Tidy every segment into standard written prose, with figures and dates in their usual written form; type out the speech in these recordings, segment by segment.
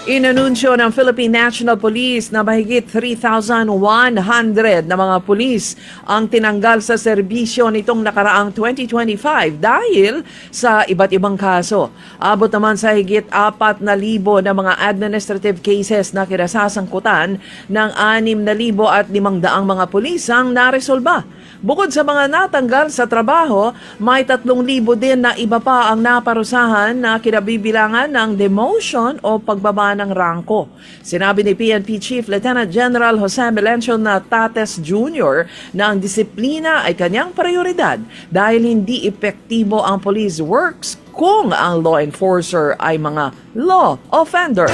Inanunsyo ng Philippine National Police na mahigit 3,100 na mga pulis ang tinanggal sa serbisyo nitong nakaraang 2025 dahil sa iba't ibang kaso. Abot naman sa higit 4,000 na mga administrative cases na kinasasangkutan ng 6,500 mga pulis ang naresolba. Bukod sa mga natanggal sa trabaho, may 3,000 din na iba pa ang naparusahan na kinabibilangan ng demotion o pagbaba ng rangko. Sinabi ni PNP Chief Lieutenant General Jose Melencio Natates Jr. na ang disiplina ay kanyang prioridad dahil hindi epektibo ang police works kung ang law enforcer ay mga law offender.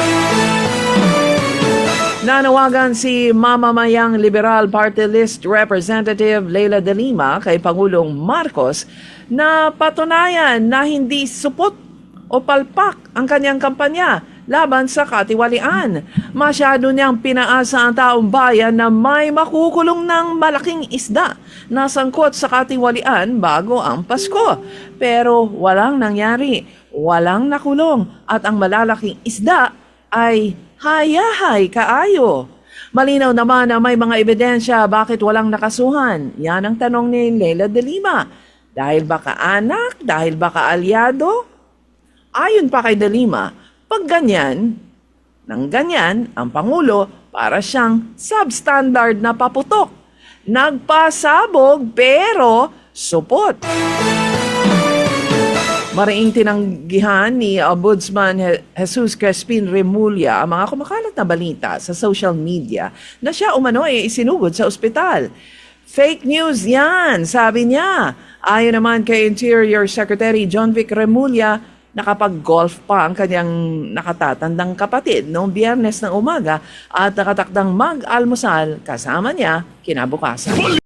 Nanawagan si Mamamayang Liberal Party List Representative Leila de Lima kay Pangulong Marcos na patunayan na hindi supot o palpak ang kanyang kampanya laban sa katiwalian. Masyado niyang pinaasa ang taong bayan na may makukulong ng malaking isda na sangkot sa katiwalian bago ang Pasko. Pero walang nangyari, walang nakulong at ang malalaking isda ay hayahay kaayo. Malinaw naman na may mga ebidensya bakit walang nakasuhan. Yan ang tanong ni Leila de Lima. Dahil ba kaanak? Dahil ba kaalyado? Ayon pa kay de Lima, pag ganyan, nang ganyan, ang Pangulo para siyang substandard na paputok. Nagpasabog pero supot. Mariing tinanggihan ni Ombudsman Jesus Crespin Remulla ang mga kumakalat na balita sa social media na siya umano ay isinugod sa ospital. Fake news yan, sabi niya. Ayon naman kay Interior Secretary John Vic Remulla, nakapag-golf pa ang kanyang nakatatandang kapatid noong Biyernes ng umaga at nakatakdang mag-almusal kasama niya kinabukasan.